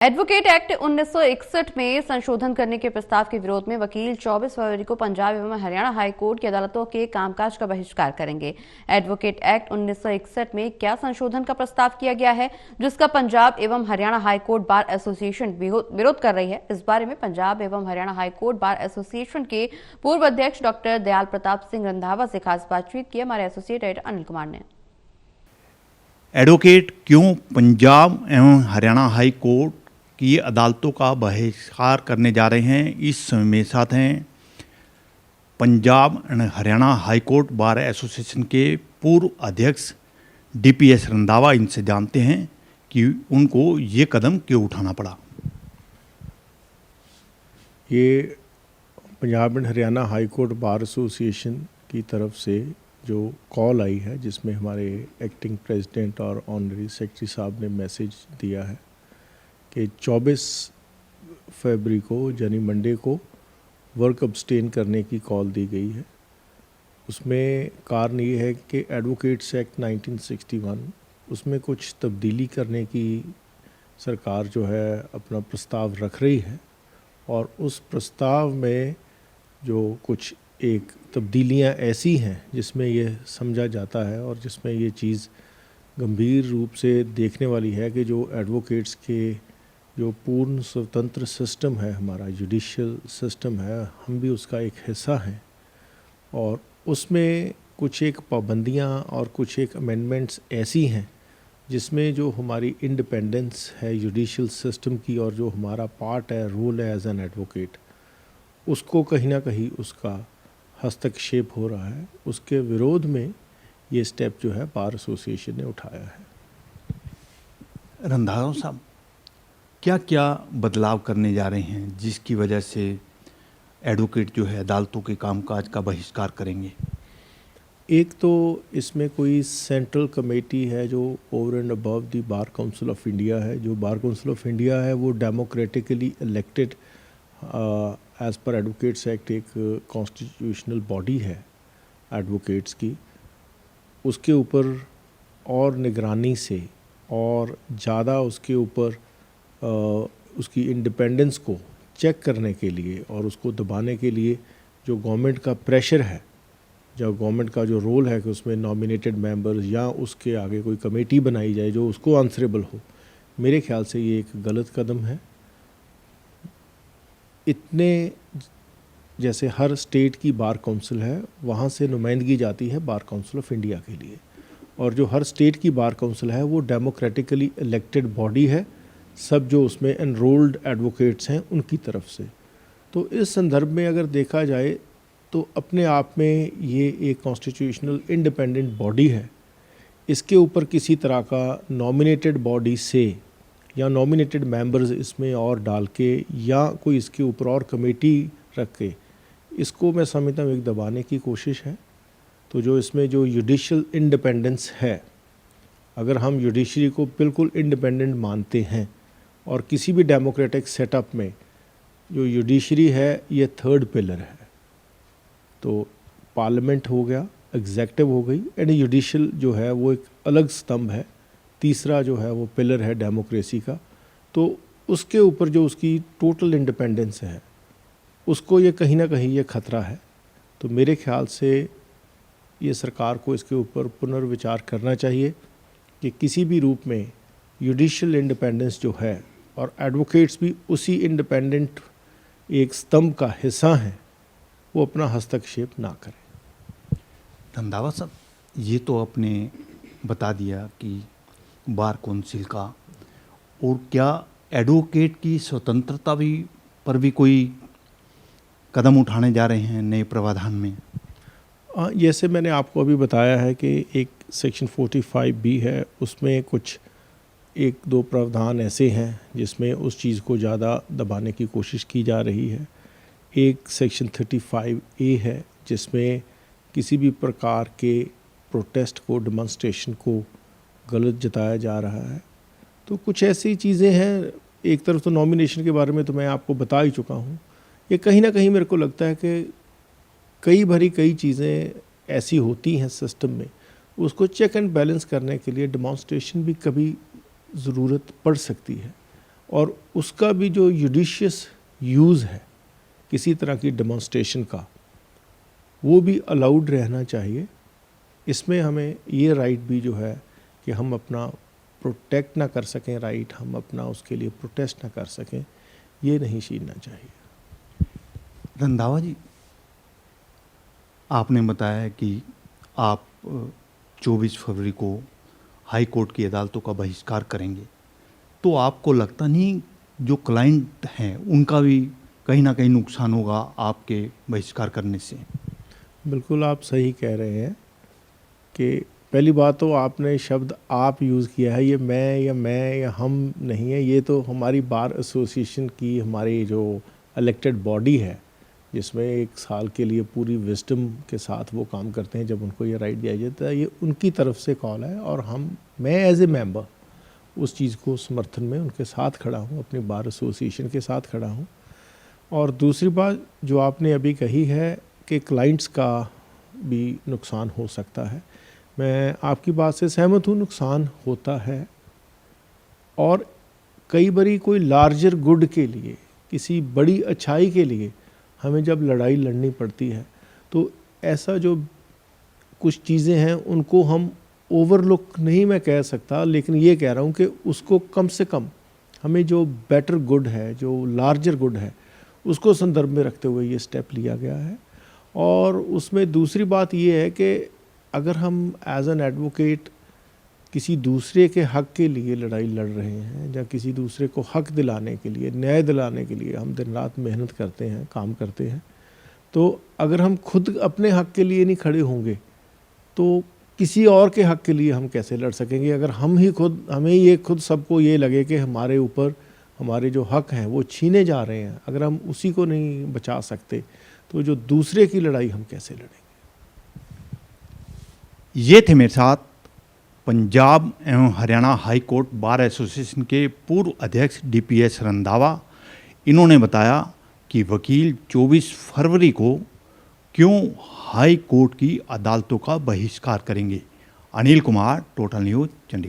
Advocate act 1961 में संशोधन करने के प्रस्ताव के विरोध में वकील 24 फरवरी को पंजाब एवं हरियाणा हाई कोर्ट की अदालतों के कामकाज का बहिष्कार करेंगे। एडवोकेट एक्ट 1961 में क्या संशोधन का प्रस्ताव किया गया है जिसका पंजाब एवं Haryana high court bar association विरोध कर रही है। इस बारे में पंजाब एवं Haryana high court bar association के पूर्व अध्यक्ष डॉक्टर दयाल प्रताप सिंह रंधावा से खास बातचीत की हमारे एसोसिएट एडिटर अनिल कुमार ने। एडवोकेट क्यों पंजाब एवं हरियाणा हाई कोर्ट की अदालतों का बहिष्कार करने जा रहे हैं, इस समय मेरे साथ हैं Punjab and Haryana high court bar association के पूर्व अध्यक्ष डीपीएस रंधावा। इनसे जानते हैं कि उनको ये कदम क्यों उठाना पड़ा। ये Punjab and Haryana high court bar association की तरफ से जो कॉल आई है, जिसमें हमारे एक्टिंग प्रेसिडेंट और ऑनरी सेक्रेटरी साहब ने मैसेज दिया है कि 24 फरवरी को यानी मंडे को वर्क अब्सटेन करने की कॉल दी गई है। उसमें कारण ये है कि एडवोकेट्स एक्ट 1961 उसमें कुछ तब्दीली करने की सरकार जो है अपना प्रस्ताव रख रही है, और उस प्रस्ताव में जो कुछ एक तब्दीलियां ऐसी हैं जिसमें ये समझा जाता है और जिसमें ये चीज़ गंभीर रूप से देखने वाली है कि जो एडवोकेट्स के जो पूर्ण स्वतंत्र सिस्टम है, हमारा जुडिशियल सिस्टम है, हम भी उसका एक हिस्सा हैं, और उसमें कुछ एक पाबंदियां और कुछ एक अमेंडमेंट्स ऐसी हैं जिसमें जो हमारी इंडिपेंडेंस है जुडिशियल सिस्टम की और जो हमारा पार्ट है, रोल है एज एन एडवोकेट, उसको कहीं ना कहीं उसका हस्तक्षेप हो रहा है। उसके विरोध में ये स्टेप जो है बार एसोसिएशन ने उठाया है। रंधावा साहब, क्या क्या बदलाव करने जा रहे हैं जिसकी वजह से एडवोकेट जो है अदालतों के कामकाज का बहिष्कार करेंगे? एक तो इसमें कोई सेंट्रल कमेटी है जो over and above the bar council of India है। जो बार काउंसिल ऑफ इंडिया है वो democratically elected as per advocates act एक कॉन्स्टिट्यूशनल बॉडी है एडवोकेट्स की। उसके ऊपर और निगरानी से और ज़्यादा उसके ऊपर उसकी इंडिपेंडेंस को चेक करने के लिए और उसको दबाने के लिए जो गवर्नमेंट का प्रेशर है, जो गवर्नमेंट का जो रोल है कि उसमें नॉमिनेटेड मेंबर्स या उसके आगे कोई कमेटी बनाई जाए जो उसको आंसरेबल हो, मेरे ख्याल से ये एक गलत कदम है। इतने जैसे हर स्टेट की बार काउंसिल है, वहाँ से नुमाइंदगी जाती है बार काउंसिल ऑफ इंडिया के लिए, और जो हर स्टेट की बार काउंसिल है वो डेमोक्रेटिकली इलेक्टेड बॉडी है, सब जो उसमें एनरोल्ड एडवोकेट्स हैं उनकी तरफ से। तो इस संदर्भ में अगर देखा जाए तो अपने आप में ये एक कॉन्स्टिट्यूशनल इंडिपेंडेंट बॉडी है। इसके ऊपर किसी तरह का नॉमिनेटेड बॉडी से या नॉमिनेटेड मेंबर्स इसमें और डाल के या कोई इसके ऊपर और कमेटी रख के इसको मैं समझता हूँ एक दबाने की कोशिश है। तो जो इसमें जो जुडिशियल इंडिपेंडेंस है, अगर हम जुडिशरी को बिल्कुल इंडिपेंडेंट मानते हैं और किसी भी डेमोक्रेटिक सेटअप में जो जुडिशरी है ये थर्ड पिलर है, तो पार्लियामेंट हो गया, एग्जेक्टिव हो गई, एंड जुडिशियल जो है वो एक अलग स्तंभ है, तीसरा जो है वो पिलर है डेमोक्रेसी का। तो उसके ऊपर जो उसकी टोटल इंडिपेंडेंस है उसको ये कहीं ना कहीं ये खतरा है। तो मेरे ख्याल से ये सरकार को इसके ऊपर पुनर्विचार करना चाहिए कि किसी भी रूप में जुडिशियल इंडिपेंडेंस जो है और एडवोकेट्स भी उसी इंडिपेंडेंट एक स्तंभ का हिस्सा हैं, वो अपना हस्तक्षेप ना करें। रंधावा साहब, ये तो आपने बता दिया कि बार काउंसिल का, और क्या एडवोकेट की स्वतंत्रता भी पर भी कोई कदम उठाने जा रहे हैं नए प्रावधान में? जैसे मैंने आपको अभी बताया है कि एक सेक्शन 45B है, उसमें कुछ एक दो प्रावधान ऐसे हैं जिसमें उस चीज़ को ज़्यादा दबाने की कोशिश की जा रही है। एक सेक्शन 35A है जिसमें किसी भी प्रकार के प्रोटेस्ट को, डेमोन्स्ट्रेशन को गलत जताया जा रहा है। तो कुछ ऐसी चीज़ें हैं। एक तरफ तो नॉमिनेशन के बारे में तो मैं आपको बता ही चुका हूँ। ये कहीं ना कहीं मेरे को लगता है कि कई चीज़ें ऐसी होती हैं सिस्टम में, उसको चेक एंड बैलेंस करने के लिए डेमोन्स्ट्रेशन भी कभी ज़रूरत पड़ सकती है। और उसका भी जो जुडिशियस यूज़ है किसी तरह की डेमोन्स्ट्रेशन का, वो भी अलाउड रहना चाहिए। इसमें हमें ये राइट भी जो है कि हम अपना प्रोटेक्ट ना कर सकें राइट, हम अपना उसके लिए प्रोटेस्ट ना कर सकें, ये नहीं छीनना चाहिए। रंधावा जी, आपने बताया कि आप 24 फरवरी को हाई कोर्ट की अदालतों का बहिष्कार करेंगे, तो आपको लगता नहीं जो क्लाइंट हैं उनका भी कहीं ना कहीं नुकसान होगा आपके बहिष्कार करने से? बिल्कुल आप सही कह रहे हैं कि पहली बात तो आपने शब्द आप यूज़ किया है, ये मैं या हम नहीं है, ये तो हमारी बार एसोसिएशन की हमारी जो इलेक्टेड बॉडी है, जिसमें 1 साल के लिए पूरी विजडम के साथ वो काम करते हैं जब उनको ये राइट दिया जाता है, ये उनकी तरफ से कॉल है। और मैं एज ए मेंबर उस चीज़ को समर्थन में उनके साथ खड़ा हूँ, अपनी बार एसोसिएशन के साथ खड़ा हूँ। और दूसरी बात जो आपने अभी कही है कि क्लाइंट्स का भी नुकसान हो सकता है, मैं आपकी बात से सहमत हूँ, नुकसान होता है। और कई बारी कोई लार्जर गुड के लिए, किसी बड़ी अच्छाई के लिए हमें जब लड़ाई लड़नी पड़ती है, तो ऐसा जो कुछ चीज़ें हैं उनको हम ओवरलुक नहीं मैं कह सकता, लेकिन ये कह रहा हूँ कि उसको कम से कम हमें जो बेटर गुड है, जो लार्जर गुड है, उसको संदर्भ में रखते हुए ये स्टेप लिया गया है। और उसमें दूसरी बात ये है कि अगर हम एज एन एडवोकेट किसी दूसरे के हक़ के लिए लड़ाई लड़ रहे हैं या किसी दूसरे को हक़ दिलाने के लिए, न्याय दिलाने के लिए हम दिन रात मेहनत करते हैं, काम करते हैं, तो अगर हम खुद अपने हक़ के लिए नहीं खड़े होंगे तो किसी और के हक़ के लिए हम कैसे लड़ सकेंगे? अगर हमें खुद सबको ये लगे कि हमारे ऊपर हमारे जो हक़ हैं वो छीने जा रहे हैं, अगर हम उसी को नहीं बचा सकते तो जो दूसरे की लड़ाई हम कैसे लड़ेंगे? ये थे मेरे साथ पंजाब एवं Haryana high court bar association के पूर्व अध्यक्ष DPS रंधावा। इन्होंने बताया कि वकील 24 फरवरी को क्यों हाई कोर्ट की अदालतों का बहिष्कार करेंगे। Anil Kumar, total news, Chandigarh.